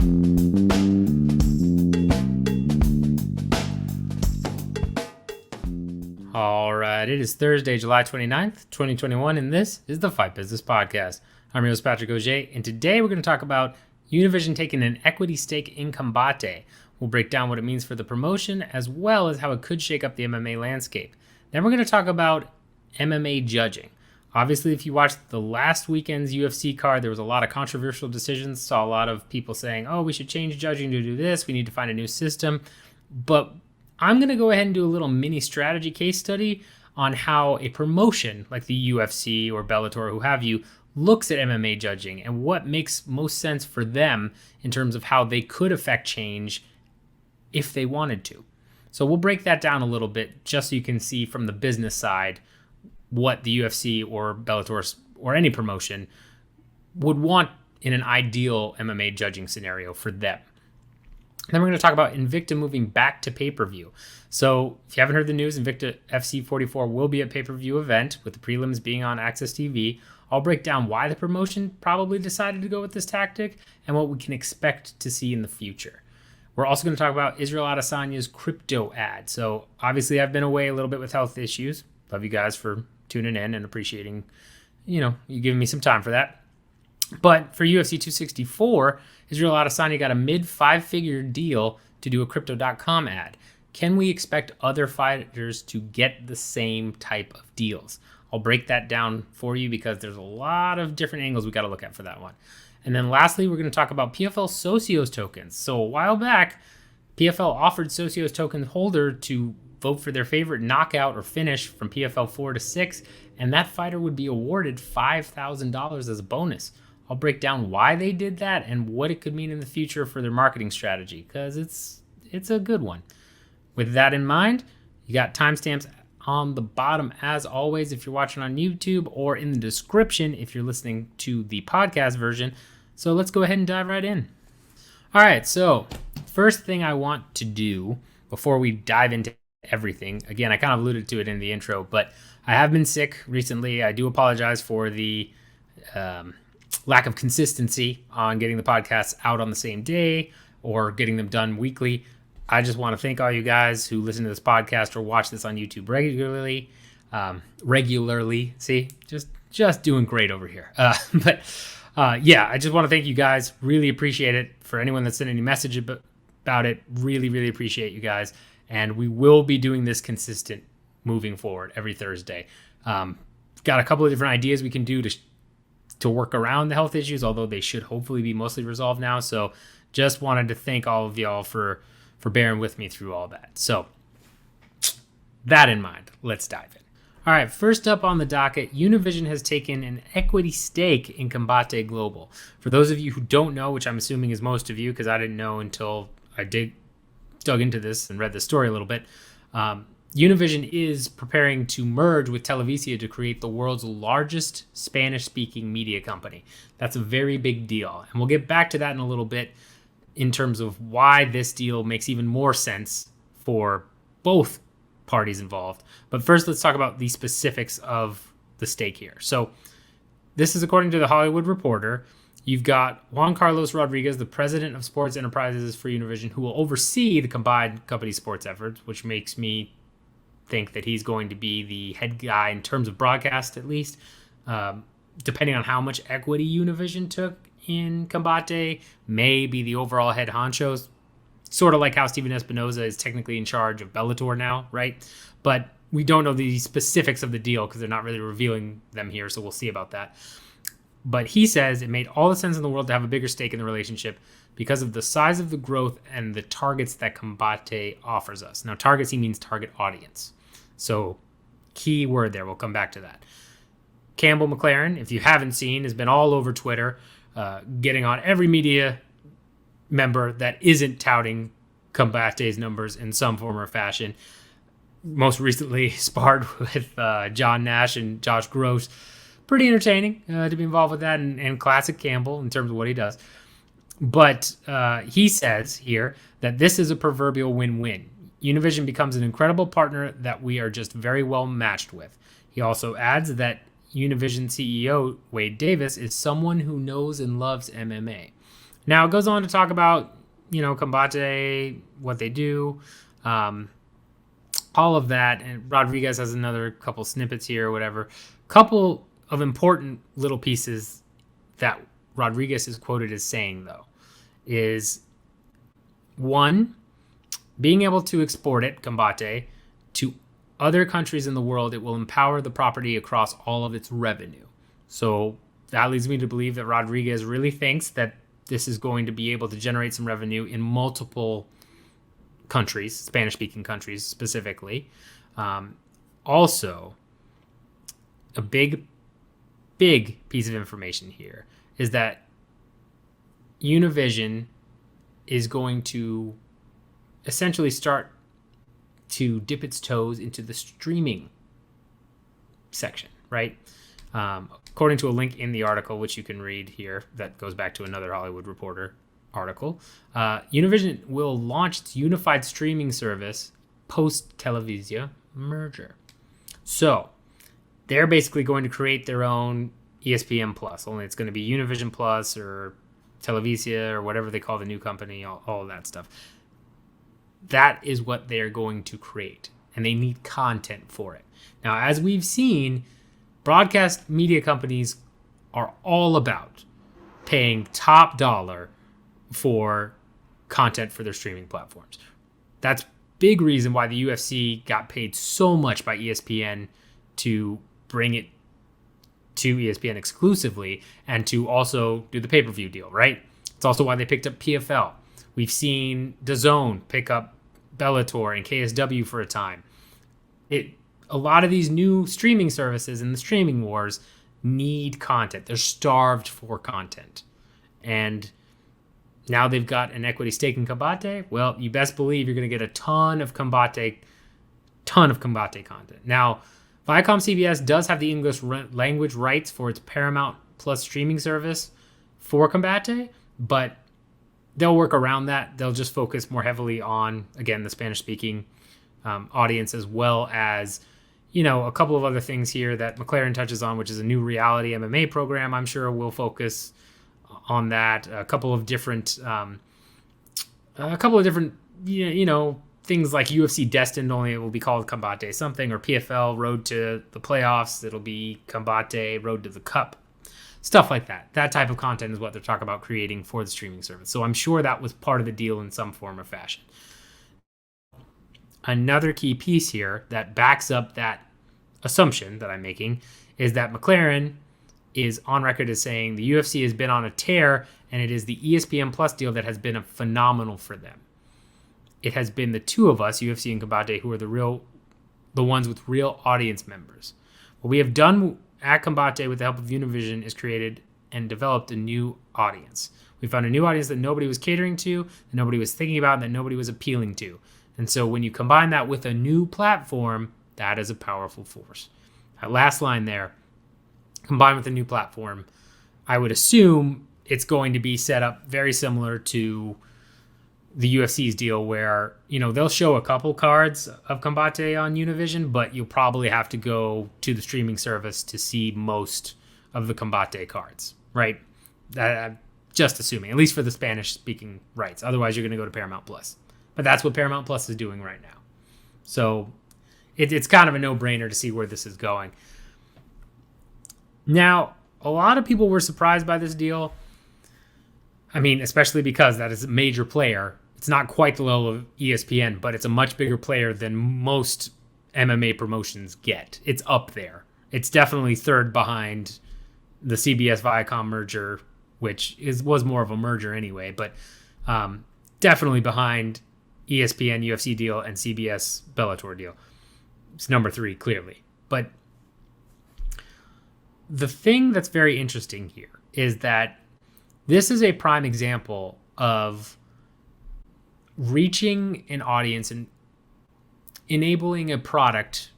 All right, it is Thursday, July 29th, 2021, and this is the Fight Business Podcast. I'm your host, Patrick Auger, and today we're going to talk about Univision taking an equity stake in Combate. We'll break down what it means for the promotion, as well as how it could shake up the MMA landscape. Then we're going to talk about MMA Judging. Obviously, if you watched the last weekend's UFC card, there was a lot of controversial decisions. Saw a lot of people saying, oh, we should change judging to do this. We need to find a new system. But I'm going to go ahead and do a little mini strategy case study on how a promotion like the UFC or Bellator or who have you looks at MMA judging and what makes most sense for them in terms of how they could affect change if they wanted to. So we'll break that down a little bit just so you can see from the business side what the UFC or Bellator or any promotion would want in an ideal MMA judging scenario for them. Then we're going to talk about Invicta moving back to pay-per-view. So if you haven't heard the news, Invicta FC 44 will be a pay-per-view event with the prelims being on Access TV. I'll break down why the promotion probably decided to go with this tactic and what we can expect to see in the future. We're also going to talk about Israel Adesanya's crypto ad. So obviously I've been away a little bit with health issues. Love you guys for tuning in and appreciating, you giving me some time for that. But for UFC 264, Israel Adesanya got a mid-five-figure deal to do a Crypto.com ad. Can we expect other fighters to get the same type of deals? I'll break that down for you because there's a lot of different angles we got to look at for that one. And then lastly, we're going to talk about PFL Socios tokens. So a while back, PFL offered Socios token holder to vote for their favorite knockout or finish from PFL 4 to 6, and that fighter would be awarded $5,000 as a bonus. I'll break down why they did that and what it could mean in the future for their marketing strategy, because it's a good one. With that in mind, you got timestamps on the bottom as always if you're watching on YouTube, or in the description if you're listening to the podcast version. So let's go ahead and dive right in. All right, so first thing I want to do before we dive into everything, again, I kind of alluded to it in the intro, but I have been sick recently. I do apologize for the lack of consistency on getting the podcasts out on the same day or getting them done weekly. I just want to thank all you guys who listen to this podcast or watch this on YouTube regularly. See, just doing great over here. But I just want to thank you guys. Really appreciate it. For anyone that's sent any message about it, really, really appreciate you guys. And we will be doing this consistent moving forward every Thursday. Got a couple of different ideas we can do to work around the health issues, although they should hopefully be mostly resolved now. So just wanted to thank all of y'all for bearing with me through all that. So that in mind, let's dive in. All right, first up on the docket, Univision has taken an equity stake in Combate Global. For those of you who don't know, which I'm assuming is most of you because I didn't know until I dug into this and read the story a little bit, Univision is preparing to merge with Televisa to create the world's largest Spanish-speaking media company. That's a very big deal, and we'll get back to that in a little bit in terms of why this deal makes even more sense for both parties involved. But first, let's talk about the specifics of the stake here. So this is according to The Hollywood Reporter. You've got Juan Carlos Rodriguez, the president of sports enterprises for Univision, who will oversee the combined company sports efforts, which makes me think that he's going to be the head guy in terms of broadcast, at least, depending on how much equity Univision took in Combate, may be the overall head honchos, sort of like how Steven Espinoza is technically in charge of Bellator now, right? But we don't know the specifics of the deal because they're not really revealing them here, so we'll see about that. But he says it made all the sense in the world to have a bigger stake in the relationship because of the size of the growth and the targets that Combate offers us. Now, targets, he means target audience. So, key word there. We'll come back to that. Campbell McLaren, if you haven't seen, has been all over Twitter, getting on every media member that isn't touting Combate's numbers in some form or fashion. Most recently sparred with John Nash and Josh Gross. Pretty entertaining to be involved with that, and classic Campbell in terms of what he does. But he says here that this is a proverbial win-win. Univision becomes an incredible partner that we are just very well matched with. He also adds that Univision CEO Wade Davis is someone who knows and loves MMA. Now it goes on to talk about, Combate, what they do, all of that. And Rodriguez has another couple snippets here or whatever. Couple of important little pieces that Rodriguez is quoted as saying, though, is one, being able to export it, Combate, to other countries in the world. It will empower the property across all of its revenue. So that leads me to believe that Rodriguez really thinks that this is going to be able to generate some revenue in multiple countries, Spanish-speaking countries specifically. Also, a big piece of information here is that Univision is going to essentially start to dip its toes into the streaming section, right? According to a link in the article, which you can read here, that goes back to another Hollywood Reporter article, Univision will launch its unified streaming service post-Televisia merger. So they're basically going to create their own ESPN Plus, only it's going to be Univision Plus or Televisia or whatever they call the new company, all of that stuff. That is what they're going to create, and they need content for it. Now, as we've seen, broadcast media companies are all about paying top dollar for content for their streaming platforms. That's big reason why the UFC got paid so much by ESPN to bring it to ESPN exclusively and to also do the pay-per-view deal, right? It's also why they picked up PFL. We've seen DAZN pick up Bellator and KSW for a time. A lot of these new streaming services in the streaming wars need content. They're starved for content. And now they've got an equity stake in Combate. Well, you best believe you're going to get a ton of Combate content. Now, Viacom CBS does have the English language rights for its Paramount Plus streaming service for Combate, but they'll work around that. They'll just focus more heavily on, again, the Spanish-speaking audience, as well as, a couple of other things here that McLaren touches on, which is a new reality MMA program. I'm sure will focus on that. A couple of different, things like UFC Destined, only it will be called Combate something, or PFL Road to the Playoffs. It'll be Combate Road to the Cup. Stuff like that. That type of content is what they're talking about creating for the streaming service. So I'm sure that was part of the deal in some form or fashion. Another key piece here that backs up that assumption that I'm making is that McLaren is on record as saying the UFC has been on a tear, and it is the ESPN Plus deal that has been phenomenal for them. It has been the two of us, UFC and Combate, who are the ones with real audience members. What we have done at Combate with the help of Univision is created and developed a new audience. We found a new audience that nobody was catering to, that nobody was thinking about, and that nobody was appealing to. And so when you combine that with a new platform, that is a powerful force. That last line there, combined with a new platform, I would assume it's going to be set up very similar to the UFC's deal where, they'll show a couple cards of Combate on Univision, but you'll probably have to go to the streaming service to see most of the Combate cards, right? Just assuming, at least for the Spanish-speaking rights. Otherwise, you're going to go to Paramount Plus. But that's what Paramount Plus is doing right now. So it's kind of a no-brainer to see where this is going. Now, a lot of people were surprised by this deal. I mean, especially because that is a major player. It's not quite the level of ESPN, but it's a much bigger player than most MMA promotions get. It's up there. It's definitely third behind the CBS Viacom merger, which was more of a merger anyway, but definitely behind ESPN UFC deal and CBS Bellator deal. It's number 3, clearly. But the thing that's very interesting here is that this is a prime example of reaching an audience and enabling a product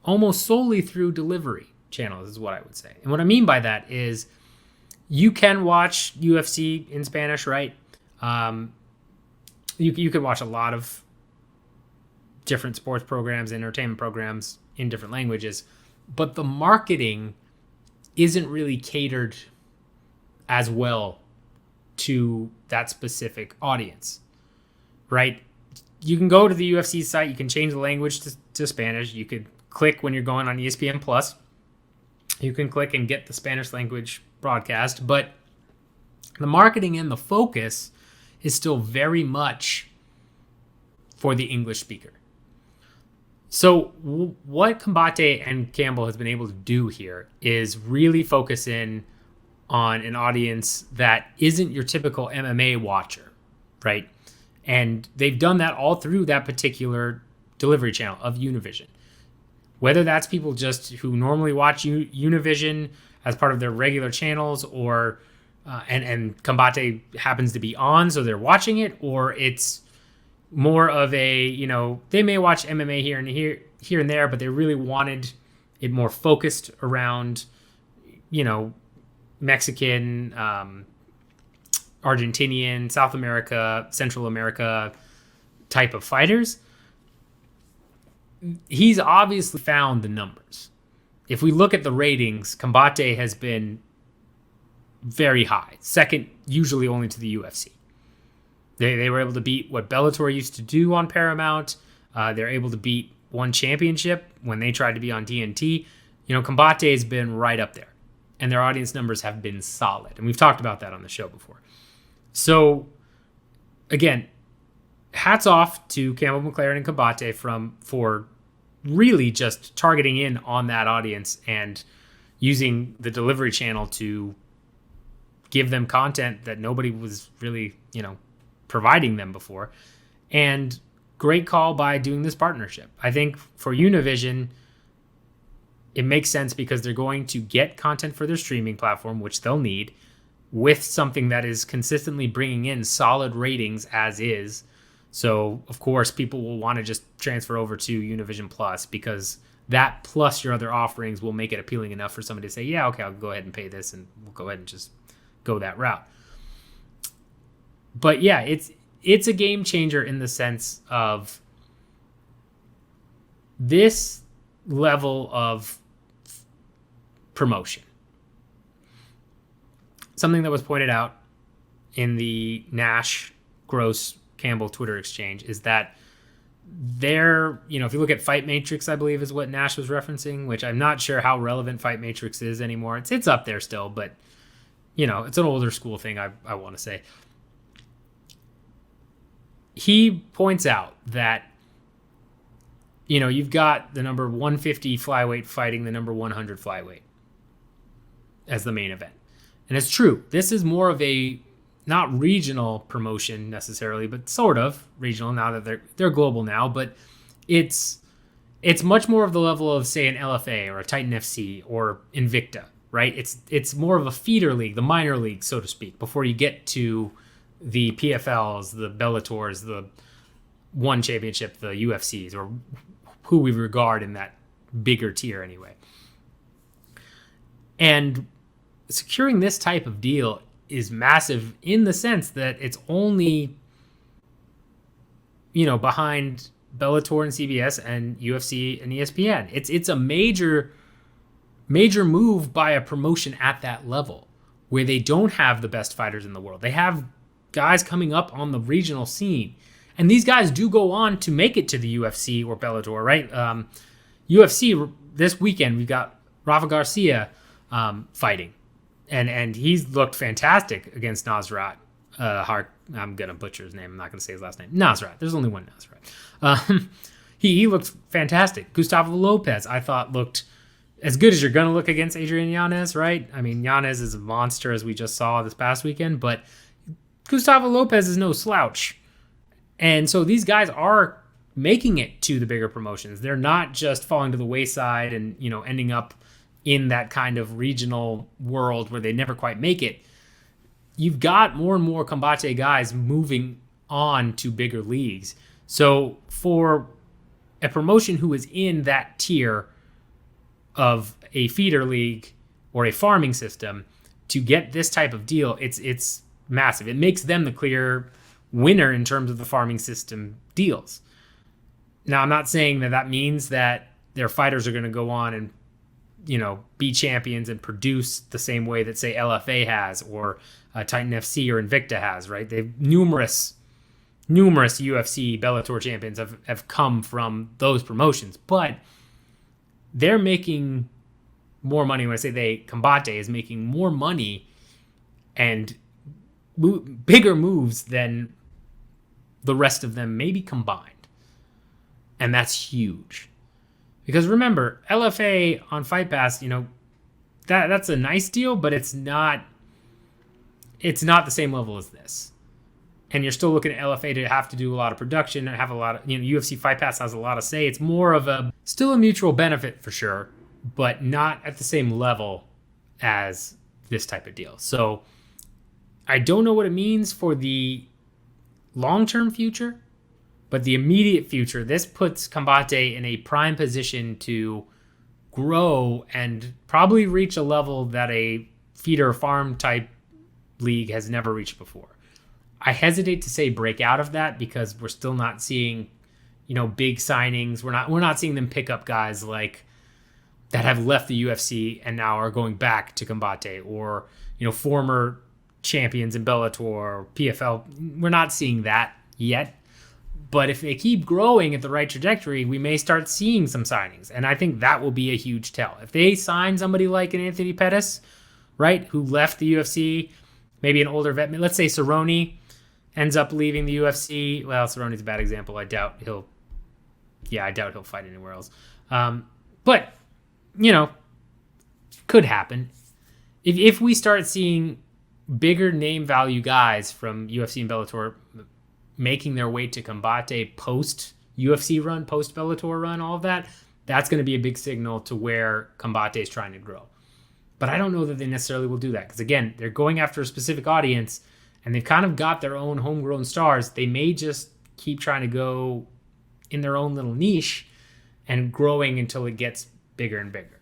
almost solely through delivery channels is what I would say. And what I mean by that is you can watch UFC in Spanish, right? You can watch a lot of different sports programs, entertainment programs in different languages, but the marketing isn't really catered as well to that specific audience, right? You can go to the UFC site. You can change the language to Spanish. You could click when you're going on ESPN Plus. You can click and get the Spanish language broadcast, but the marketing and the focus is still very much for the English speaker. So what Combate and Campbell has been able to do here is really focus in on an audience that isn't your typical MMA watcher, right? And they've done that all through that particular delivery channel of Univision. Whether that's people just who normally watch Univision as part of their regular channels, or and Combate happens to be on, so they're watching it, or it's more of a, they may watch MMA here and there, but they really wanted it more focused around, Mexican, Argentinian, South America, Central America type of fighters. He's obviously found the numbers. If we look at the ratings, Combate has been very high, second usually only to the UFC. They were able to beat what Bellator used to do on Paramount. They're able to beat one championship when they tried to be on TNT. Combate has been right up there, and their audience numbers have been solid. And we've talked about that on the show before. So, again, hats off to Campbell McLaren and Combate for really just targeting in on that audience and using the delivery channel to give them content that nobody was really, providing them before. And great call by doing this partnership. I think for Univision, it makes sense because they're going to get content for their streaming platform, which they'll need, with something that is consistently bringing in solid ratings as is. So, of course, people will want to just transfer over to Univision Plus, because that plus your other offerings will make it appealing enough for somebody to say, yeah, okay, I'll go ahead and pay this, and we'll go ahead and just go that route. But yeah, it's a game changer in the sense of this level of promotion. Something that was pointed out in the Nash Gross Campbell Twitter exchange is that if you look at Fight Matrix, I believe is what Nash was referencing, which I'm not sure how relevant Fight Matrix is anymore. It's up there still, but it's an older school thing, I want to say. He points out that, you've got the number 150 flyweight fighting the number 100 flyweight as the main event. And it's true. This is more of a not regional promotion necessarily, but sort of regional now that they're global now. But it's much more of the level of, say, an LFA or a Titan FC or Invicta, right? It's more of a feeder league, the minor league, so to speak, before you get to the PFLs, the Bellators, the One Championship, the UFCs, or who we regard in that bigger tier anyway. And securing this type of deal is massive in the sense that it's only, behind Bellator and CBS and UFC and ESPN. It's a major move by a promotion at that level where they don't have the best fighters in the world. They have guys coming up on the regional scene. And these guys do go on to make it to the UFC or Bellator, right? UFC this weekend, we've got Rafa Garcia fighting. And he's looked fantastic against Nasrat. I'm going to butcher his name. I'm not going to say his last name. Nasrat. There's only one Nasrat. He looked fantastic. Gustavo Lopez, I thought, looked as good as you're going to look against Adrian Yanez, right? I mean, Yanez is a monster, as we just saw this past weekend, but Gustavo Lopez is no slouch. And so these guys are making it to the bigger promotions. They're not just falling to the wayside and, ending up in that kind of regional world where they never quite make it. You've got more and more Combate guys moving on to bigger leagues. So for a promotion who is in that tier of a feeder league or a farming system to get this type of deal, it's massive. It makes them the clear winner in terms of the farming system deals. Now, I'm not saying that means that their fighters are going to go on and, be champions and produce the same way that, say, LFA has, or Titan FC or Invicta has, right? They've numerous UFC Bellator champions have come from those promotions, but they're making more money. When I say they, Combate is making more money and bigger moves than the rest of them maybe combined. And that's huge. Because remember, LFA on Fight Pass, that's a nice deal, but it's not the same level as this. And you're still looking at LFA to have to do a lot of production and have a lot of, UFC Fight Pass has a lot of say. It's more of still a mutual benefit for sure, but not at the same level as this type of deal. So I don't know what it means for the long-term future, but the immediate future, this puts Combate in a prime position to grow and probably reach a level that a feeder farm type league has never reached before. I hesitate to say break out of that because we're still not seeing, big signings. We're not seeing them pick up guys like that have left the UFC and now are going back to Combate, or former champions in Bellator or PFL. We're not seeing that yet. But if they keep growing at the right trajectory, we may start seeing some signings. And I think that will be a huge tell. If they sign somebody like an Anthony Pettis, right, who left the UFC, maybe an older vet, let's say Cerrone ends up leaving the UFC. Well, Cerrone's a bad example. I doubt he'll fight anywhere else. But, could happen. If we start seeing bigger name value guys from UFC and Bellator making their way to Combate post UFC run, post Bellator run, all of that, that's going to be a big signal to where Combate is trying to grow. But I don't know that they necessarily will do that because, again, they're going after a specific audience and they've kind of got their own homegrown stars. They may just keep trying to go in their own little niche and growing until it gets bigger and bigger.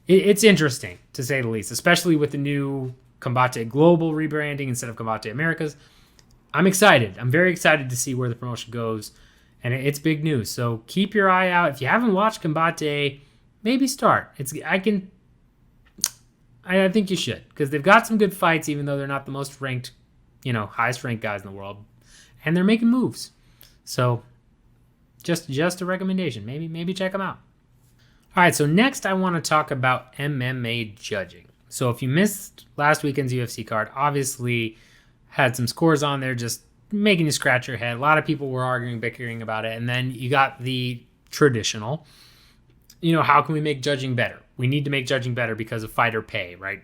It's interesting, to say the least, especially with the new Combate Global rebranding instead of Combate Americas. I'm excited. I'm very excited to see where the promotion goes, and it's big news. So keep your eye out. If you haven't watched Combate, maybe start. I think you should, because they've got some good fights, even though they're not the most ranked, highest ranked guys in the world, and they're making moves. So just a recommendation. Maybe check them out. All right. So next, I want to talk about MMA Judging. So if you missed last weekend's UFC card, obviously had some scores on there just making you scratch your head. A lot of people were arguing, bickering about it. And then you got the traditional, how can we make judging better? We need to make judging better because of fighter pay, right?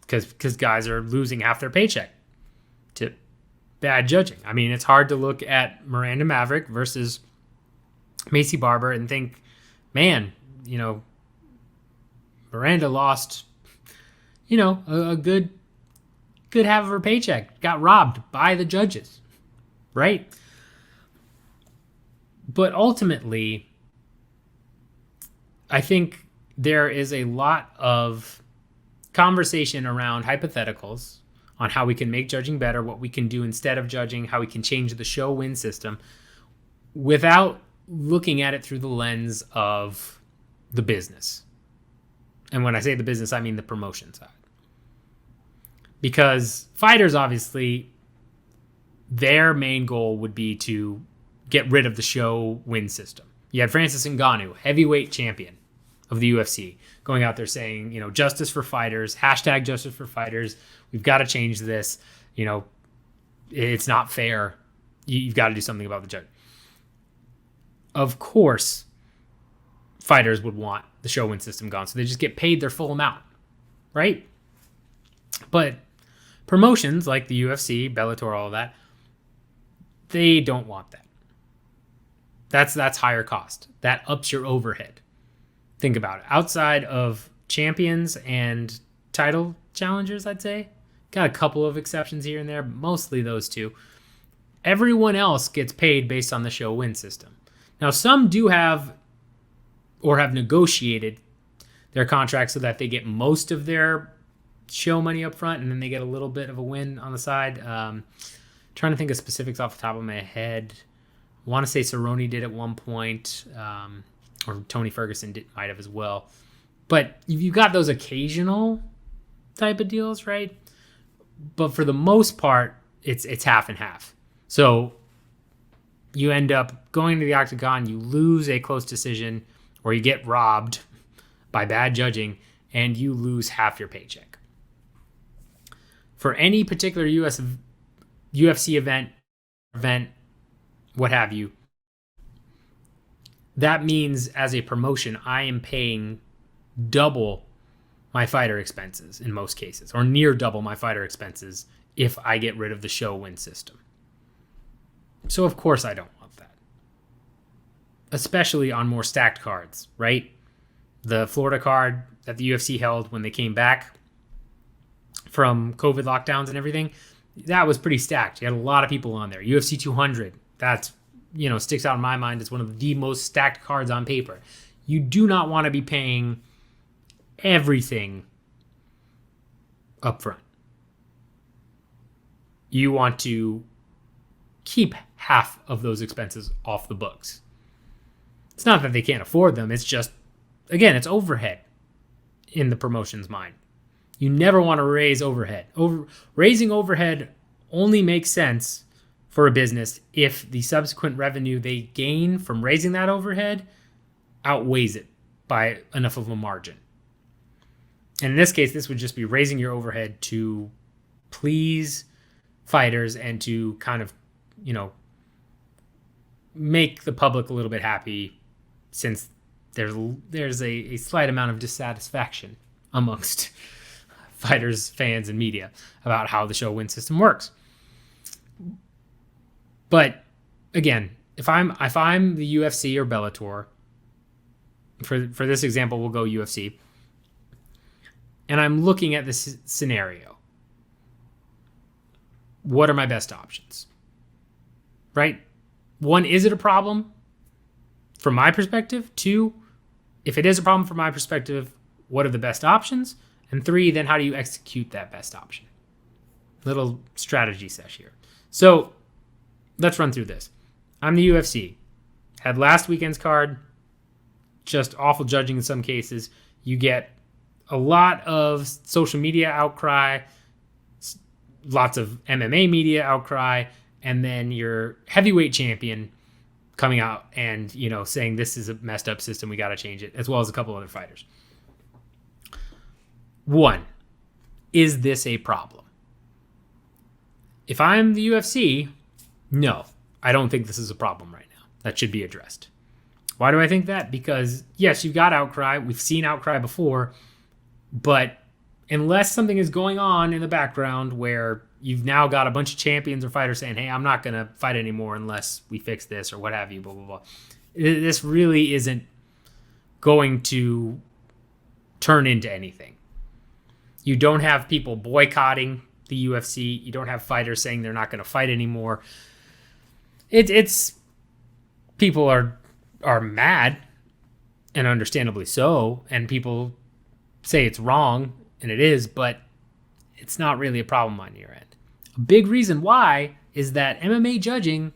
Because guys are losing half their paycheck to bad judging. I mean, it's hard to look at Miranda Maverick versus Macy Barber and think, man, Miranda lost, a good half of her paycheck, got robbed by the judges, right? But ultimately, I think there is a lot of conversation around hypotheticals on how we can make judging better, what we can do instead of judging, how we can change the show win system without looking at it through the lens of the business. And when I say the business, I mean the promotion side. Because fighters, obviously, their main goal would be to get rid of the show win system. You had Francis Ngannou, heavyweight champion of the UFC, going out there saying, justice for fighters, hashtag justice for fighters. We've got to change this. It's not fair. You've got to do something about the judge. Of course, fighters would want the show win system gone, so they just get paid their full amount, right? But promotions like the UFC, Bellator, all of that, they don't want that. That's higher cost. That ups your overhead. Think about it. Outside of champions and title challengers, I'd say, got a couple of exceptions here and there, but mostly those two. Everyone else gets paid based on the show win system. Now, some do have or have negotiated their contracts so that they get most of their show money up front and then they get a little bit of a win on the side. Trying to think of specifics off the top of my head. I want to say Cerrone did at one point, or Tony Ferguson might have as well. But you've got those occasional type of deals, right? But for the most part, it's half and half. So you end up going to the octagon, you lose a close decision, or you get robbed by bad judging, and you lose half your paycheck. For any particular UFC event, what have you, that means as a promotion, I am paying double my fighter expenses in most cases, or near double my fighter expenses if I get rid of the show win system. So of course I don't want that. Especially on more stacked cards, right? The Florida card that the UFC held when they came back from COVID lockdowns and everything, that was pretty stacked. You had a lot of people on there. UFC 200, that's, sticks out in my mind as one of the most stacked cards on paper. You do not want to be paying everything up front. You want to keep half of those expenses off the books. It's not that they can't afford them. It's just, again, it's overhead in the promotion's mind. You never want to raise overhead. Raising overhead only makes sense for a business if the subsequent revenue they gain from raising that overhead outweighs it by enough of a margin. And in this case, this would just be raising your overhead to please fighters and to kind of, make the public a little bit happy, since there's a slight amount of dissatisfaction amongst fighters, fans, and media about how the show win system works. But again, if I'm the UFC or Bellator, for this example, we'll go UFC, and I'm looking at this scenario, what are my best options? Right? One, is it a problem from my perspective? Two, if it is a problem from my perspective, what are the best options? And three, then how do you execute that best option? Little strategy sesh here. So let's run through this. I'm the UFC. Had last weekend's card, just awful judging in some cases. You get a lot of social media outcry, lots of MMA media outcry, and then your heavyweight champion coming out and, saying this is a messed up system, we got to change it, as well as a couple other fighters. One, is this a problem? If I'm the UFC, no, I don't think this is a problem right now. That should be addressed. Why do I think that? Because, yes, you've got outcry. We've seen outcry before. But unless something is going on in the background where you've now got a bunch of champions or fighters saying, hey, I'm not going to fight anymore unless we fix this or what have you, blah, blah, blah. This really isn't going to turn into anything. You don't have people boycotting the UFC. You don't have fighters saying they're not going to fight anymore. It's people are mad, and understandably so, and people say it's wrong, and it is, but it's not really a problem on your end. A big reason why is that MMA judging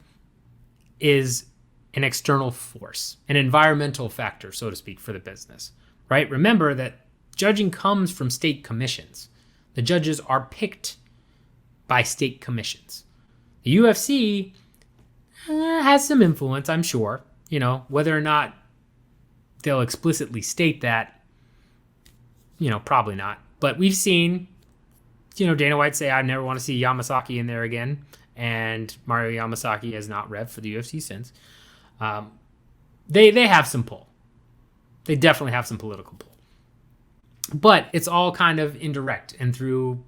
is an external force, an environmental factor, so to speak, for the business, right? Remember that judging comes from state commissions. The judges are picked by state commissions. The UFC has some influence, I'm sure. Whether or not they'll explicitly state that, probably not. But we've seen, Dana White say, I never want to see Yamasaki in there again. And Mario Yamasaki has not revved for the UFC since. They have some pull. They definitely have some political pull. But it's all kind of indirect and through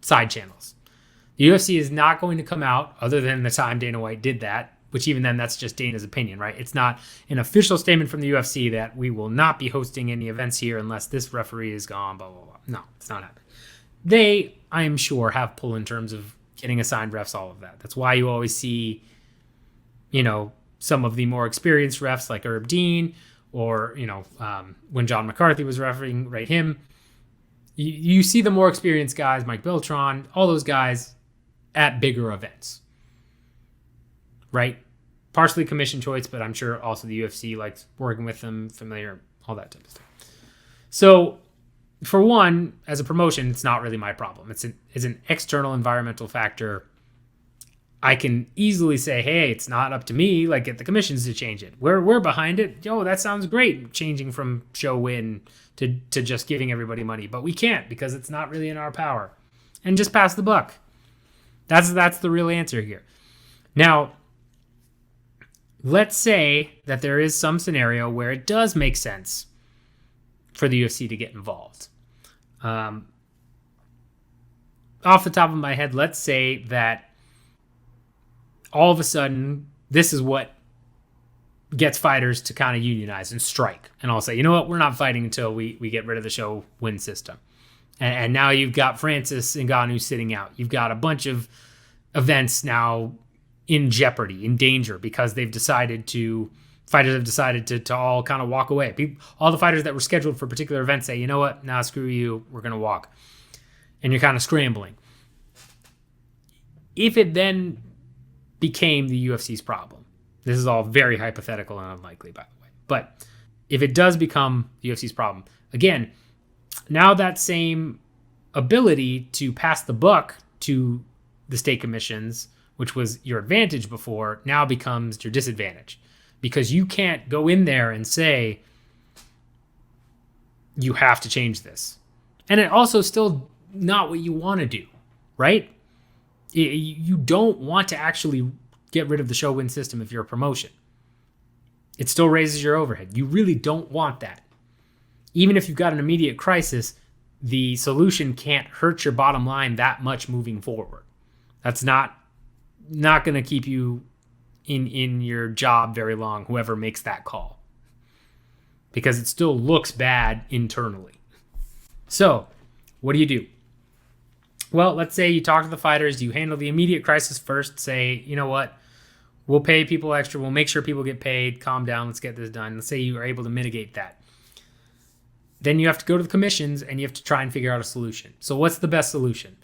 side channels. The UFC is not going to come out, other than the time Dana White did that, which even then, that's just Dana's opinion, right? It's not an official statement from the UFC that we will not be hosting any events here unless this referee is gone, blah, blah, blah. No, it's not happening. They, I am sure, have pull in terms of getting assigned refs, all of that. That's why you always see, some of the more experienced refs like Herb Dean, or, when John McCarthy was refereeing, right, him. You see the more experienced guys, Mike Beltran, all those guys at bigger events, right? Partially commission choice, but I'm sure also the UFC likes working with them, familiar, all that type of stuff. So for one, as a promotion, it's not really my problem. It's an external environmental factor. I can easily say, hey, it's not up to me. Like, get the commissions to change it. We're behind it. Yo, that sounds great. Changing from show win to just giving everybody money, but we can't because it's not really in our power. And just pass the buck. That's the real answer here. Now, let's say that there is some scenario where it does make sense for the UFC to get involved. Off the top of my head, let's say that all of a sudden, this is what gets fighters to kind of unionize and strike. And I'll say, you know what? We're not fighting until we get rid of the show win system. And now you've got Francis Ngannou sitting out. You've got a bunch of events now in jeopardy, in danger, because fighters have decided to all kind of walk away. All the fighters that were scheduled for particular events say, you know what? Nah, screw you. We're going to walk. And you're kind of scrambling. If it then became the UFC's problem. This is all very hypothetical and unlikely, by the way. But if it does become the UFC's problem, again, now that same ability to pass the buck to the state commissions, which was your advantage before, now becomes your disadvantage. Because you can't go in there and say, you have to change this. And it also still not what you want to do, right? You don't want to actually get rid of the show win system if you're a promotion. It still raises your overhead. You really don't want that. Even if you've got an immediate crisis, the solution can't hurt your bottom line that much moving forward. That's not going to keep you in your job very long, whoever makes that call. Because it still looks bad internally. So, what do? Well, let's say you talk to the fighters, you handle the immediate crisis first, say, you know what, we'll pay people extra, we'll make sure people get paid, calm down, let's get this done. Let's say you are able to mitigate that. Then you have to go to the commissions and you have to try and figure out a solution. So what's the best solution?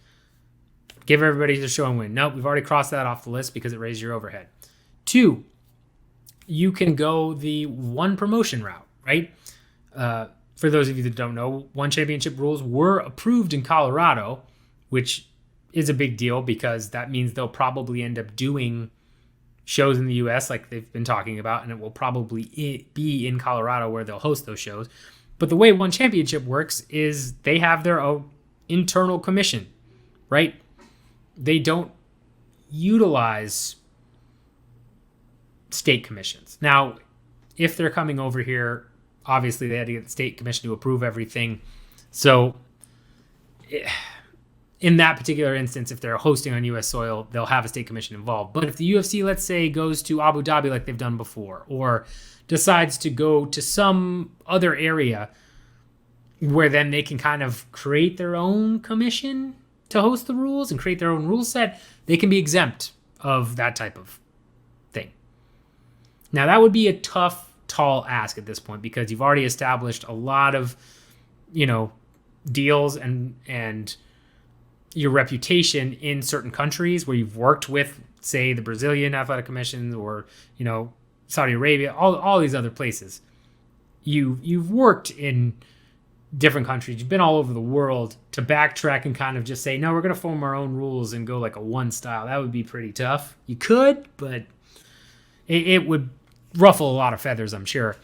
Give everybody the show and win. Nope, we've already crossed that off the list because it raised your overhead. 2, you can go the one promotion route, right? For those of you that don't know, one championship rules were approved in Colorado, which is a big deal because that means they'll probably end up doing shows in the U.S. like they've been talking about, and it will probably be in Colorado where they'll host those shows. But the way one championship works is they have their own internal commission, right? They don't utilize state commissions. Now, if they're coming over here, obviously they had to get the state commission to approve everything. So in that particular instance, if they're hosting on U.S. soil, they'll have a state commission involved. But if the UFC, let's say, goes to Abu Dhabi like they've done before, or decides to go to some other area where then they can kind of create their own commission to host the rules and create their own rule set, they can be exempt of that type of thing. Now, that would be a tough, tall ask at this point because you've already established a lot of, deals and your reputation in certain countries where you've worked with, say, the Brazilian Athletic Commission or, Saudi Arabia, all these other places. You've worked in different countries. You've been all over the world. To backtrack and kind of just say, no, we're going to form our own rules and go like a one style. That would be pretty tough. You could, but it would ruffle a lot of feathers, I'm sure.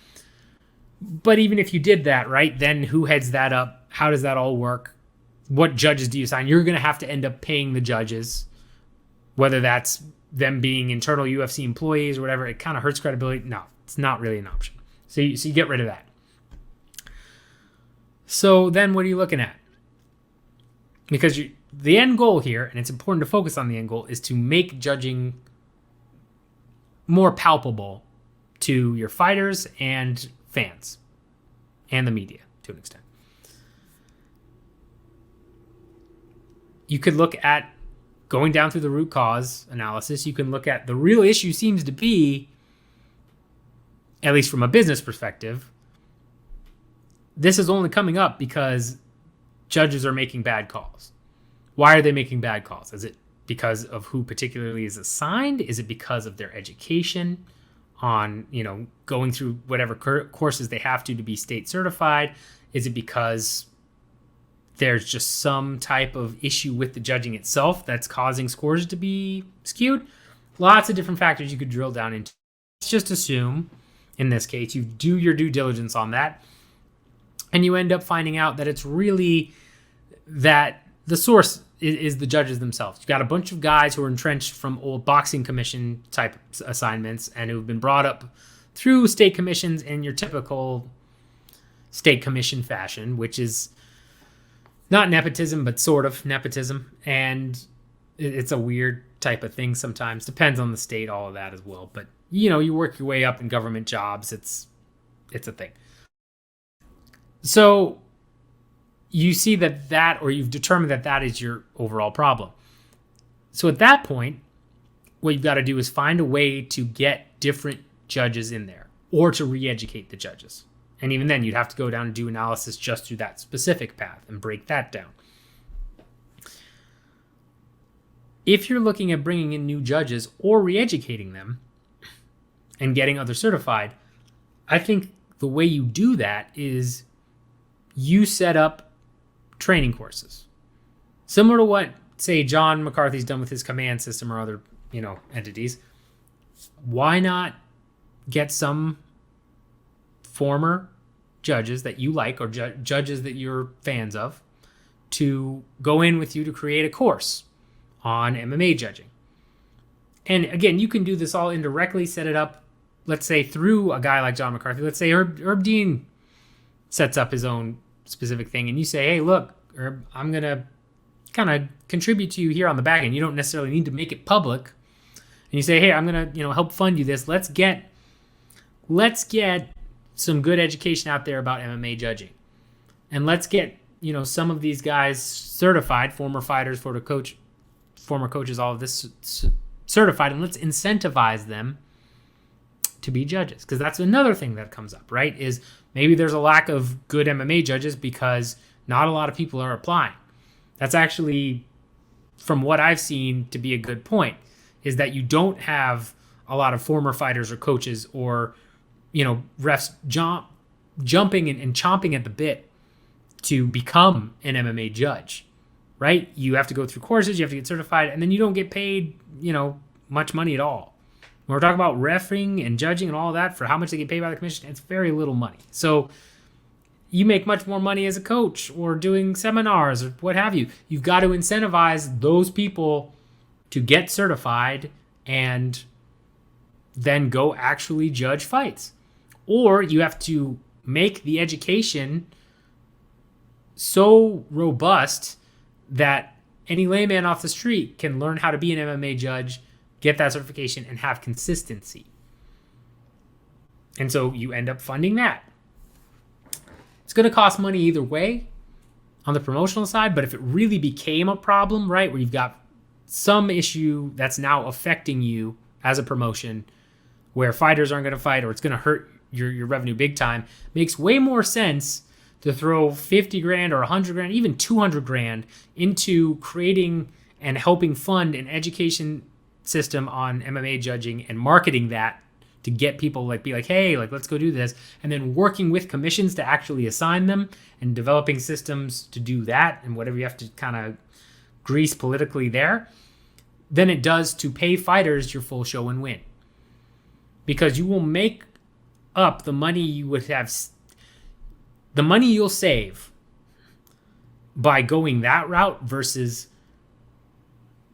But even if you did that, right, then who heads that up? How does that all work? What judges do you assign? You're going to have to end up paying the judges, whether that's them being internal UFC employees or whatever. It kind of hurts credibility. No, it's not really an option. So you get rid of that. So then what are you looking at? Because the end goal here, and it's important to focus on the end goal, is to make judging more palpable to your fighters and fans and the media to an extent. You could look at going down through the root cause analysis. You can look at the real issue seems to be, at least from a business perspective, this is only coming up because judges are making bad calls. Why are they making bad calls? Is it because of who particularly is assigned? Is it because of their education on, going through whatever courses they have to be state certified? Is it because there's just some type of issue with the judging itself that's causing scores to be skewed. Lots of different factors you could drill down into. Let's just assume, in this case, you do your due diligence on that, and you end up finding out that it's really that the source is the judges themselves. You've got a bunch of guys who are entrenched from old boxing commission type assignments and who've been brought up through state commissions in your typical state commission fashion, which is not nepotism, but sort of nepotism. And it's a weird type of thing sometimes. Depends on the state, all of that as well. But, you work your way up in government jobs. It's a thing. So you see that, or you've determined that is your overall problem. So at that point, what you've got to do is find a way to get different judges in there or to re-educate the judges. And even then, you'd have to go down and do analysis just through that specific path and break that down. If you're looking at bringing in new judges or re-educating them and getting others certified, I think the way you do that is you set up training courses. Similar to what, say, John McCarthy's done with his command system or other, entities. Why not get some former judges that you like or judges that you're fans of to go in with you to create a course on MMA judging? And again, you can do this all indirectly, set it up, let's say, through a guy like John McCarthy. Let's say Herb Dean sets up his own specific thing, and you say, hey, look, Herb, I'm going to kind of contribute to you here on the back end. You don't necessarily need to make it public. And you say, hey, I'm going to help fund you this. Let's get some good education out there about MMA judging. And let's get, some of these guys certified, former fighters, former coaches, all of this certified, and let's incentivize them to be judges. Because that's another thing that comes up, right? Is maybe there's a lack of good MMA judges because not a lot of people are applying. That's actually, from what I've seen, to be a good point, is that you don't have a lot of former fighters or coaches or, refs jumping and chomping at the bit to become an MMA judge, right? You have to go through courses, you have to get certified, and then you don't get paid, much money at all. When we're talking about refereeing and judging and all that, for how much they get paid by the commission, it's very little money. So you make much more money as a coach or doing seminars or what have you. You've got to incentivize those people to get certified and then go actually judge fights. Or you have to make the education so robust that any layman off the street can learn how to be an MMA judge, get that certification, and have consistency. And so you end up funding that. It's going to cost money either way on the promotional side, but if it really became a problem, right, where you've got some issue that's now affecting you as a promotion where fighters aren't going to fight or it's going to hurt your revenue big time, makes way more sense to throw 50 grand or 100 grand, even 200 grand into creating and helping fund an education system on MMA judging and marketing that to get people be like, hey, let's go do this. And then working with commissions to actually assign them and developing systems to do that and whatever you have to kind of grease politically there, than it does to pay fighters your full show and win. Because you will make up the money you would have, the money you'll save by going that route versus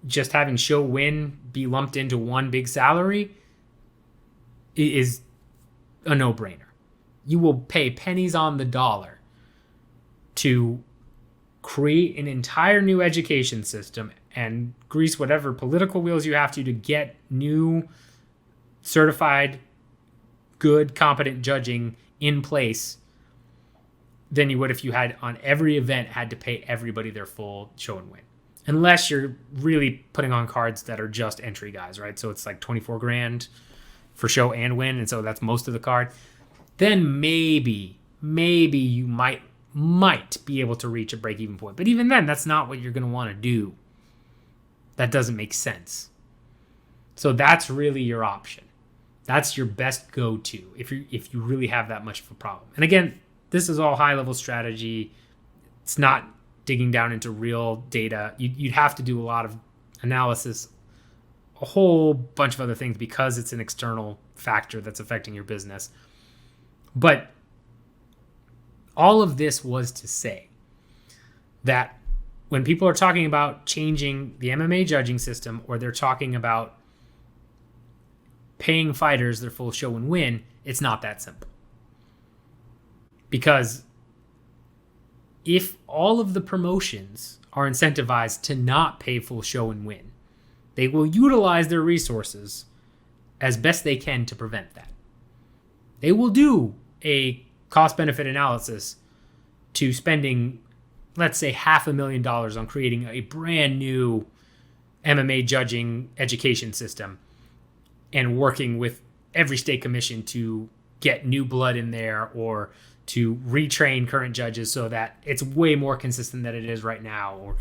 just having show win be lumped into one big salary is a no-brainer. You will pay pennies on the dollar to create an entire new education system and grease whatever political wheels you have to get new certified, good, competent judging in place than you would if you had on every event had to pay everybody their full show and win. Unless you're really putting on cards that are just entry guys, right? So it's like 24 grand for show and win, and so that's most of the card. Then maybe you might be able to reach a break-even point. But even then, that's not what you're going to want to do. That doesn't make sense. So that's really your option. That's your best go-to if you really have that much of a problem. And again, this is all high-level strategy. It's not digging down into real data. You'd have to do a lot of analysis, a whole bunch of other things, because it's an external factor that's affecting your business. But all of this was to say that when people are talking about changing the MMA judging system, or they're talking about paying fighters their full show and win, it's not that simple. Because if all of the promotions are incentivized to not pay full show and win, they will utilize their resources as best they can to prevent that. They will do a cost-benefit analysis to spending, let's say, $500,000 on creating a brand new MMA judging education system and working with every state commission to get new blood in there, or to retrain current judges so that it's way more consistent than it is right now,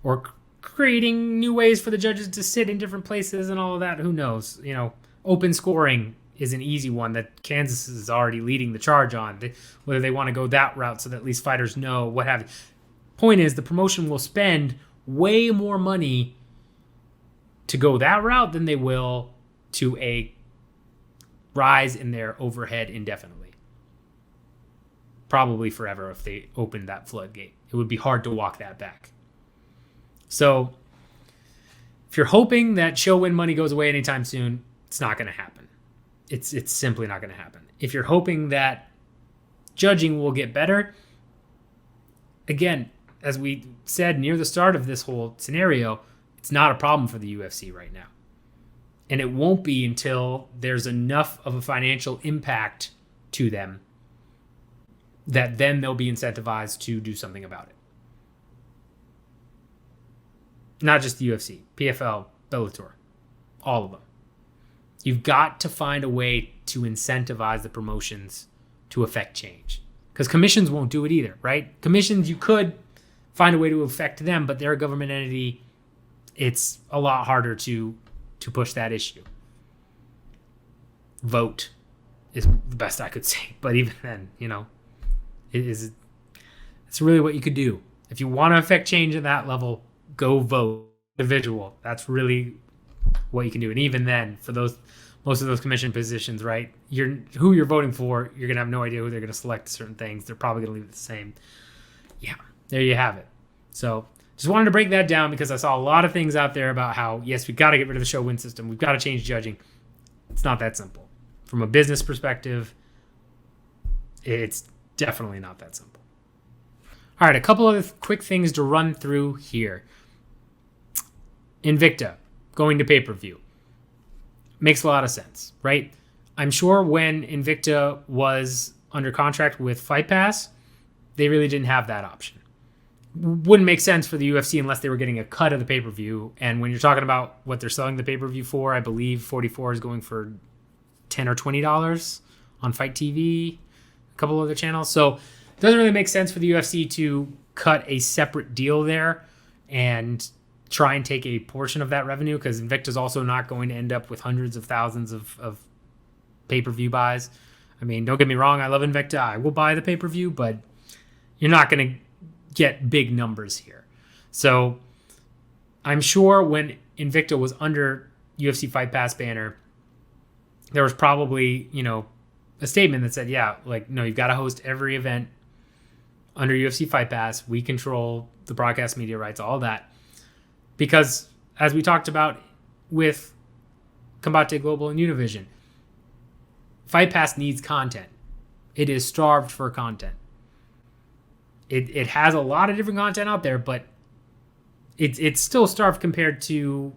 or creating new ways for the judges to sit in different places and all of that. Who knows? Open scoring is an easy one that Kansas is already leading the charge on, whether they want to go that route so that at least fighters know what have you. Point is, the promotion will spend way more money to go that route than they will to a rise in their overhead indefinitely. Probably forever if they opened that floodgate. It would be hard to walk that back. So if you're hoping that show win money goes away anytime soon, it's not going to happen. It's simply not going to happen. If you're hoping that judging will get better, again, as we said near the start of this whole scenario, it's not a problem for the UFC right now. And it won't be until there's enough of a financial impact to them that then they'll be incentivized to do something about it. Not just the UFC, PFL, Bellator, all of them. You've got to find a way to incentivize the promotions to affect change. Because commissions won't do it either, right? Commissions, you could find a way to affect them, but they're a government entity. It's a lot harder to push that issue. Vote is the best I could say. But even then, it's really what you could do. If you want to affect change at that level, go vote individual. That's really what you can do. And even then, for most of those commission positions, right, who you're voting for, you're going to have no idea who they're going to select certain things. They're probably going to leave it the same. Yeah, there you have it. So just wanted to break that down because I saw a lot of things out there about how, yes, we've got to get rid of the show win system. We've got to change judging. It's not that simple. From a business perspective, it's definitely not that simple. All right, a couple of quick things to run through here. Invicta going to pay-per-view. Makes a lot of sense, right? I'm sure when Invicta was under contract with Fight Pass, they really didn't have that option. Wouldn't make sense for the UFC unless they were getting a cut of the pay-per-view. And when you're talking about what they're selling the pay-per-view for, I believe 44 is going for $10 or $20 on Fight TV, a couple other channels. So it doesn't really make sense for the UFC to cut a separate deal there and try and take a portion of that revenue, because Invicta's also not going to end up with hundreds of thousands of pay-per-view buys. I mean, don't get me wrong, I love Invicta. I will buy the pay-per-view, but you're not going to get big numbers here. So I'm sure when Invicta was under UFC Fight Pass banner, there was probably, a statement that said, no, you've got to host every event under UFC Fight Pass. We control the broadcast media rights, all that. Because as we talked about with Combate Global and Univision, Fight Pass needs content. It is starved for content. It has a lot of different content out there, but it's still starved compared to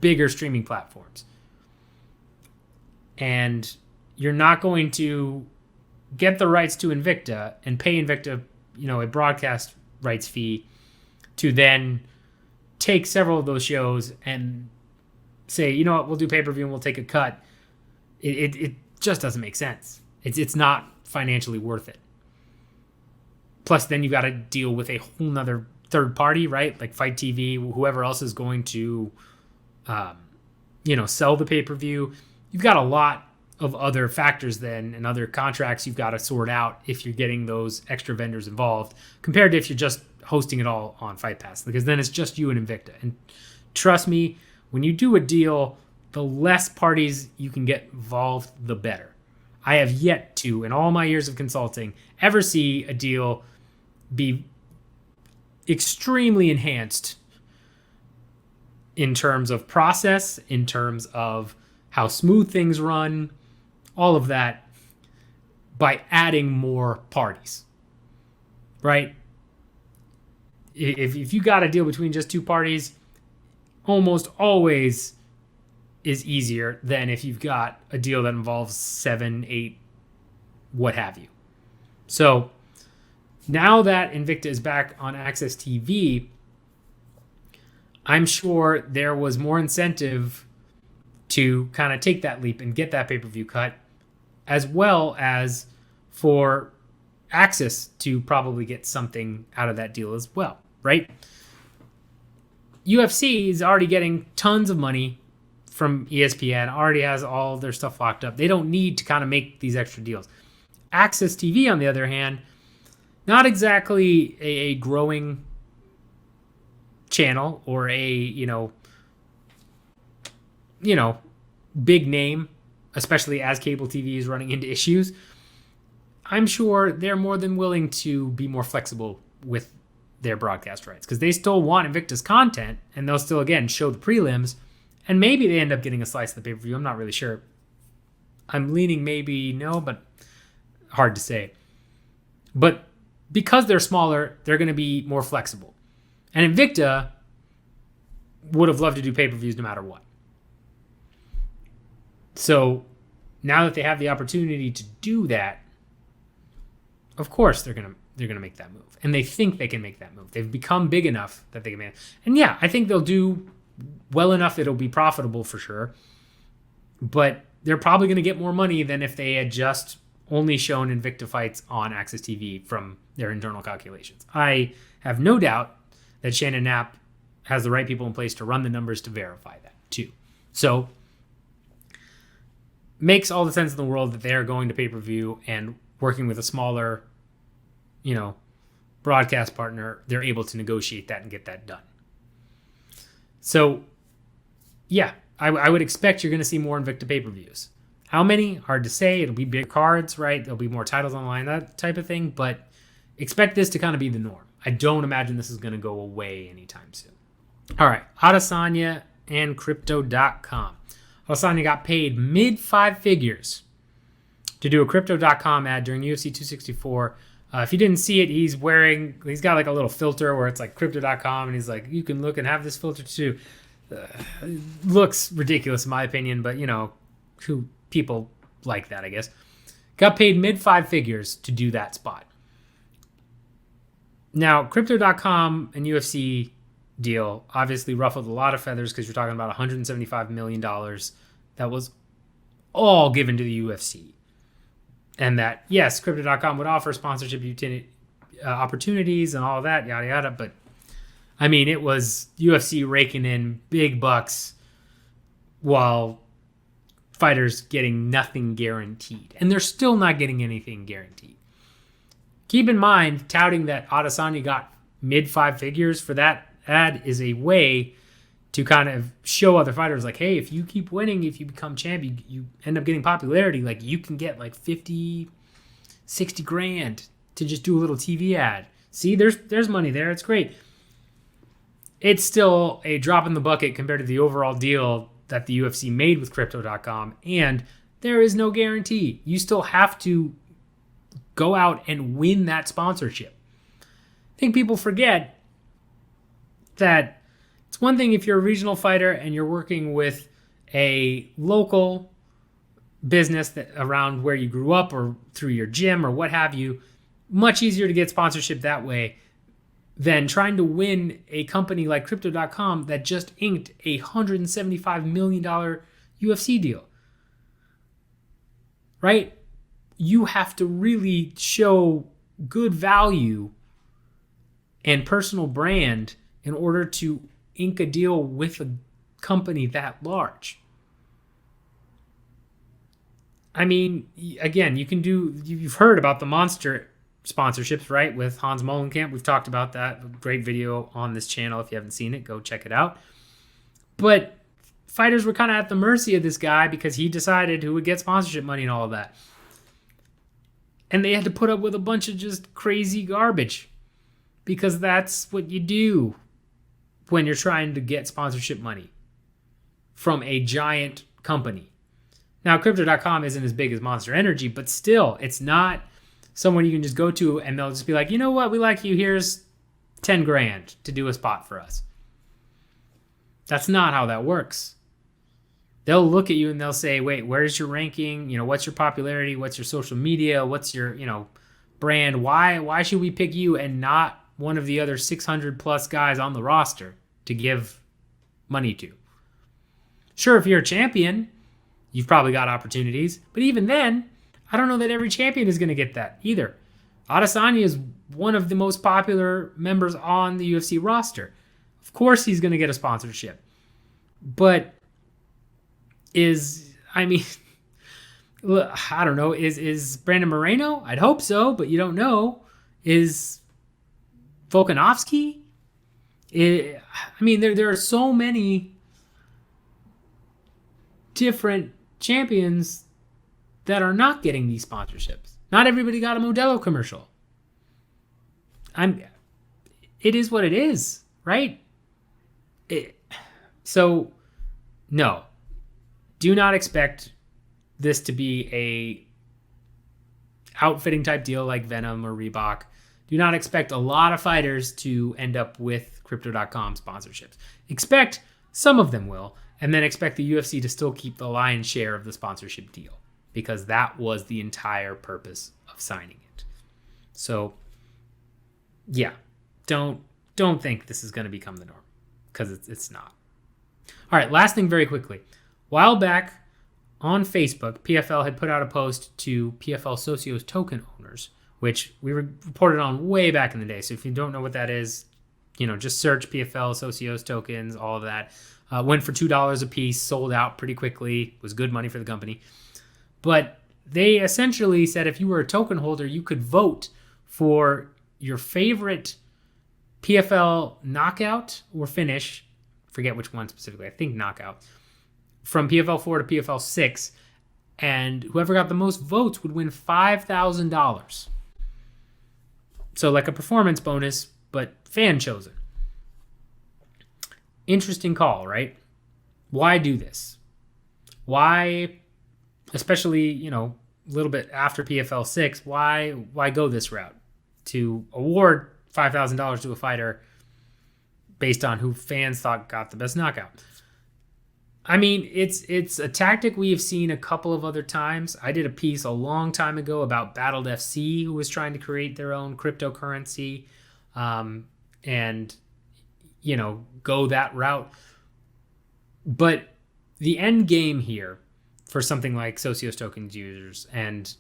bigger streaming platforms. And you're not going to get the rights to Invicta and pay Invicta, a broadcast rights fee to then take several of those shows and say, you know what, we'll do pay-per-view and we'll take a cut. It just doesn't make sense. It's not financially worth it. Plus, then you've got to deal with a whole nother third party, right? Like Fight TV, whoever else is going to, sell the pay-per-view. You've got a lot of other factors then and other contracts you've got to sort out if you're getting those extra vendors involved, compared to if you're just hosting it all on Fight Pass, because then it's just you and Invicta. And trust me, when you do a deal, the less parties you can get involved, the better. I have yet to, in all my years of consulting, ever see a deal be extremely enhanced in terms of process, in terms of how smooth things run, all of that, by adding more parties, right? If you got a deal between just two parties, almost always is easier than if you've got a deal that involves 7, 8, what have you. So now that Invicta is back on Access TV, I'm sure there was more incentive to kind of take that leap and get that pay-per-view cut, as well as for Access to probably get something out of that deal as well, right? UFC is already getting tons of money from ESPN, already has all of their stuff locked up. They don't need to kind of make these extra deals. Access TV, on the other hand, not exactly a growing channel or a, big name, especially as cable TV is running into issues. I'm sure they're more than willing to be more flexible with their broadcast rights, because they still want Invicta's content, and they'll still, again, show the prelims, and maybe they end up getting a slice of the pay-per-view. I'm not really sure. I'm leaning maybe no, but hard to say. But because they're smaller, they're going to be more flexible. And Invicta would have loved to do pay-per-views no matter what. So now that they have the opportunity to do that, of course they're gonna make that move, and they think they can make that move. They've become big enough that they can make it. And yeah, I think they'll do well enough. It'll be profitable for sure, but they're probably going to get more money than if they had just only shown Invicta fights on Access TV from their internal calculations. I have no doubt that Shannon Knapp has the right people in place to run the numbers to verify that too. So makes all the sense in the world that they're going to pay-per-view and working with a smaller, broadcast partner. They're able to negotiate that and get that done. So yeah, I would expect you're going to see more Invicta pay-per-views. How many? Hard to say. It'll be big cards, right? There'll be more titles online, that type of thing. But expect this to kind of be the norm. I don't imagine this is going to go away anytime soon. All right, Adesanya and Crypto.com. Adesanya got paid mid-5 figures to do a Crypto.com ad during UFC 264. If you didn't see it, he's got like a little filter where it's like Crypto.com, and he's like, you can look and have this filter too. Looks ridiculous in my opinion, but who people like that, I guess. Got paid mid-5 figures to do that spot. Now, Crypto.com and UFC deal obviously ruffled a lot of feathers, because you're talking about $175 million that was all given to the UFC. And that, yes, Crypto.com would offer sponsorship opportunities and all of that, yada, yada. But, I mean, it was UFC raking in big bucks while fighters getting nothing guaranteed. And they're still not getting anything guaranteed. Keep in mind, touting that Adesanya got mid-5 figures for that ad is a way to kind of show other fighters, like, hey, if you keep winning, if you become champ, you end up getting popularity, like you can get like 50, 60 grand to just do a little TV ad. See, there's money there. It's great. It's still a drop in the bucket compared to the overall deal that the UFC made with Crypto.com, and there is no guarantee. You still have to go out and win that sponsorship. I think people forget that it's one thing if you're a regional fighter and you're working with a local business that around where you grew up or through your gym or what have you. Much easier to get sponsorship that way than trying to win a company like Crypto.com that just inked a $175 million UFC deal. Right? You have to really show good value and personal brand in order to ink a deal with a company that large. I mean, again, you've heard about the monster sponsorships, right? With Hans Molenkamp. We've talked about that. Great video on this channel. If you haven't seen it, go check it out. But fighters were kind of at the mercy of this guy because he decided who would get sponsorship money and all of that. And they had to put up with a bunch of just crazy garbage because that's what you do when you're trying to get sponsorship money from a giant company. Now, Crypto.com isn't as big as Monster Energy, but still, it's not someone you can just go to and they'll just be like, you know what, we like you, here's 10 grand to do a spot for us. That's not how that works. They'll look at you and they'll say, wait, where's your ranking? What's your popularity? What's your social media? What's your, brand? Why should we pick you and not one of the other 600 plus guys on the roster to give money to? Sure, if you're a champion, you've probably got opportunities. But even then, I don't know that every champion is going to get that either. Adesanya is one of the most popular members on the UFC roster. Of course he's going to get a sponsorship. But I don't know. Is Brandon Moreno? I'd hope so, but you don't know. Is Volkanovski? There are so many different champions that are not getting these sponsorships. Not everybody got a Modelo commercial. It is what it is, right? So, no. Do not expect this to be a outfitting type deal like Venom or Reebok. Do not expect a lot of fighters to end up with Crypto.com sponsorships. Expect some of them will, and then expect the UFC to still keep the lion's share of the sponsorship deal because that was the entire purpose of signing it. So, yeah, don't think this is going to become the norm because it's not. All right, last thing very quickly. A while back on Facebook, PFL had put out a post to PFL Socios token owners, which we reported on way back in the day. So if you don't know what that is, just search PFL Socios tokens, all of that. Went for $2 a piece, sold out pretty quickly, was good money for the company. But they essentially said if you were a token holder, you could vote for your favorite PFL knockout or finish. Forget which one specifically. I think knockout. From PFL 4 to PFL 6. And whoever got the most votes would win $5,000. So like a performance bonus, but fan chosen. Interesting call, right? Why do this? Why, especially, a little bit after PFL 6, why go this route? To award $5,000 to a fighter based on who fans thought got the best knockout. It's a tactic we have seen a couple of other times. I did a piece a long time ago about Battled FC, who was trying to create their own cryptocurrency and, go that route. But the end game here for something like Socios tokens users and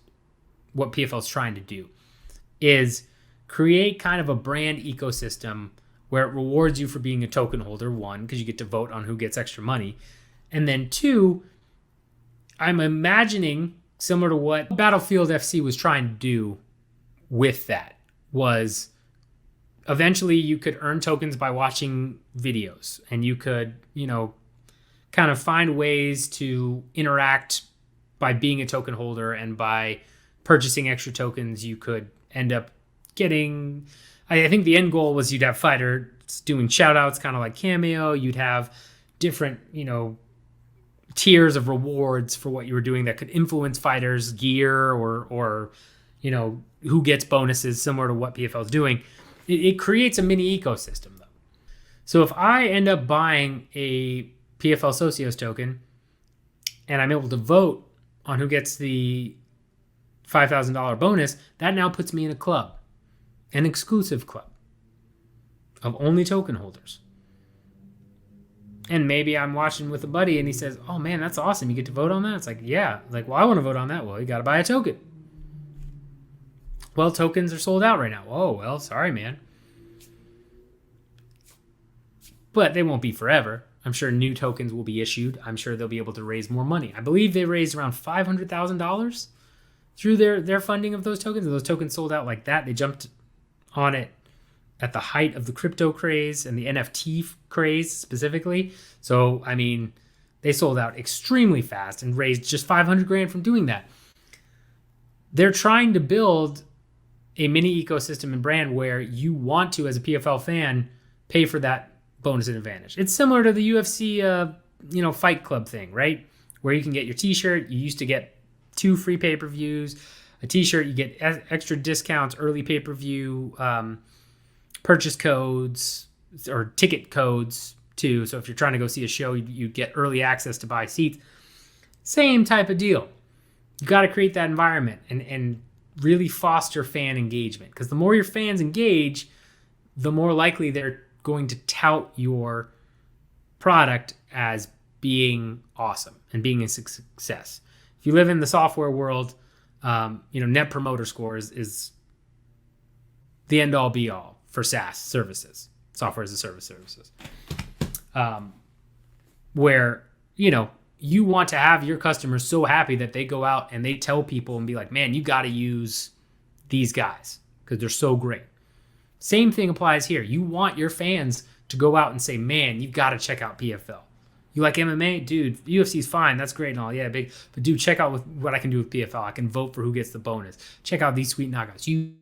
what PFL is trying to do is create kind of a brand ecosystem where it rewards you for being a token holder, one, because you get to vote on who gets extra money. And then two, I'm imagining similar to what Battlefield FC was trying to do with that was eventually you could earn tokens by watching videos and you could, kind of find ways to interact by being a token holder, and by purchasing extra tokens, you could end up getting, I think the end goal was you'd have fighters doing shout outs, kind of like Cameo. You'd have different, tiers of rewards for what you were doing that could influence fighters' gear or who gets bonuses, similar to what PFL is doing. It creates a mini ecosystem, though. So if I end up buying a PFL Socios token and I'm able to vote on who gets the $5,000 bonus, that now puts me in a club, an exclusive club of only token holders. And maybe I'm watching with a buddy and he says, oh man, that's awesome. You get to vote on that? It's like, yeah. Like, well, I want to vote on that. Well, you got to buy a token. Well, tokens are sold out right now. Oh, well, sorry, man. But they won't be forever. I'm sure new tokens will be issued. I'm sure they'll be able to raise more money. I believe they raised around $500,000 through their funding of those tokens. And those tokens sold out like that. They jumped on it at the height of the crypto craze and the NFT craze specifically. So, I mean, they sold out extremely fast and raised just 500 grand from doing that. They're trying to build a mini ecosystem and brand where you want to, as a PFL fan, pay for that bonus and advantage. It's similar to the UFC, Fight Club thing, right? Where you can get your t-shirt. You used to get 2 free pay-per-views. A t-shirt, you get extra discounts, early pay-per-view, purchase codes or ticket codes too. So if you're trying to go see a show, you get early access to buy seats. Same type of deal. You got to create that environment and really foster fan engagement, because the more your fans engage, the more likely they're going to tout your product as being awesome and being a success. If you live in the software world, Net Promoter Score is the end all be all for SaaS services, software as a service services, where, you want to have your customers so happy that they go out and they tell people and be like, man, you got to use these guys because they're so great. Same thing applies here. You want your fans to go out and say, man, you've got to check out PFL. You like MMA? Dude, UFC's fine. That's great and all. Yeah, big. But dude, check out what I can do with PFL. I can vote for who gets the bonus. Check out these sweet knockouts. You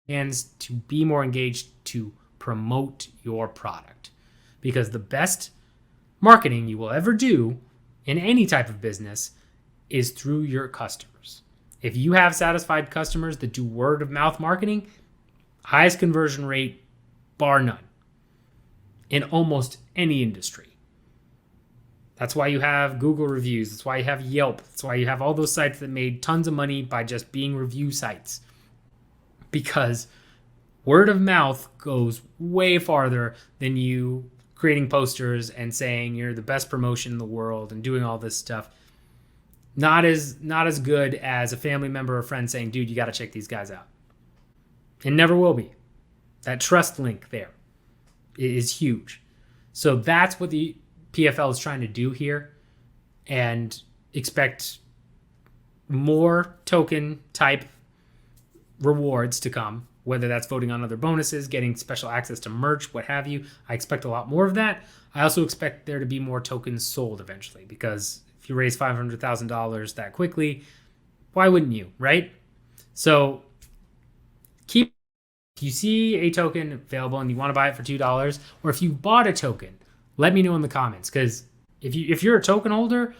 fans to be more engaged, to promote your product. Because the best marketing you will ever do in any type of business is through your customers. If you have satisfied customers that do word of mouth marketing, highest conversion rate, bar none, in almost any industry. That's why you have Google reviews. That's why you have Yelp. That's why you have all those sites that made tons of money by just being review sites. Because word of mouth goes way farther than you creating posters and saying you're the best promotion in the world and doing all this stuff. Not as good as a family member or friend saying, dude, you got to check these guys out. It never will be. That trust link there is huge. So that's what the PFL is trying to do here, and expect more token type rewards to come, whether that's voting on other bonuses, getting special access to merch, what have you. I expect a lot more of that. I also expect there to be more tokens sold eventually, because if you raise $500,000 that quickly, why wouldn't you, right? So if you see a token available and you want to buy it for $2, or if you bought a token, let me know in the comments, because if you're a token holder,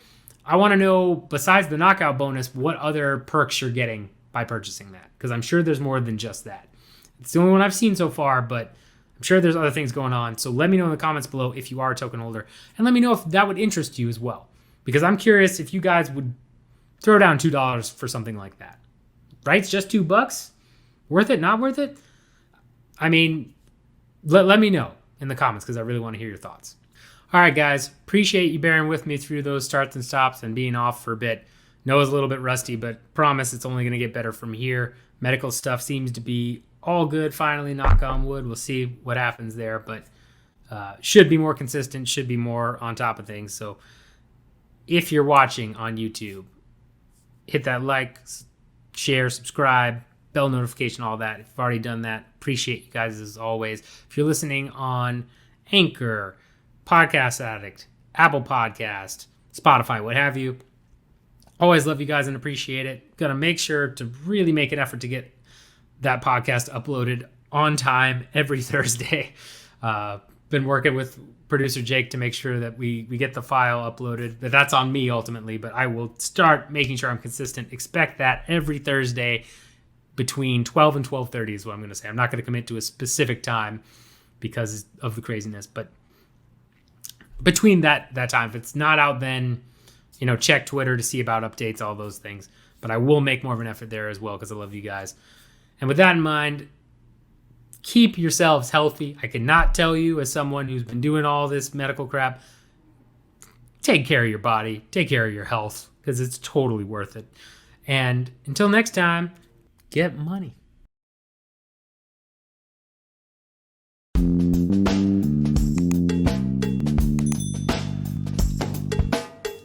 I want to know, besides the knockout bonus, what other perks you're getting by purchasing that, because I'm sure there's more than just that. It's the only one I've seen so far, but I'm sure there's other things going on. So let me know in the comments below if you are a token holder, and let me know if that would interest you as well, because I'm curious if you guys would throw down $2 for something like that. Right? It's just $2. Worth it? Not worth it? I mean, let me know in the comments, because I really want to hear your thoughts. All right, guys. Appreciate you bearing with me through those starts and stops and being off for a bit. Know it's a little bit rusty, but promise it's only going to get better from here. Medical stuff seems to be all good finally, knock on wood. We'll see what happens there, but should be more consistent, should be more on top of things. So if you're watching on YouTube, hit that like, share, subscribe, bell notification, all that. If you've already done that, appreciate you guys as always. If you're listening on Anchor, Podcast Addict, Apple Podcast, Spotify, what have you, always love you guys and appreciate it. Gonna make sure to really make an effort to get that podcast uploaded on time every Thursday. Been working with producer Jake to make sure that we get the file uploaded. But that's on me ultimately, but I will start making sure I'm consistent. Expect that every Thursday between 12 and 12:30 is what I'm going to say. I'm not going to commit to a specific time because of the craziness, but between that time, if it's not out then, check Twitter to see about updates, all those things. But I will make more of an effort there as well, because I love you guys. And with that in mind, keep yourselves healthy. I cannot tell you, as someone who's been doing all this medical crap, take care of your body, take care of your health, because it's totally worth it. And until next time, get money.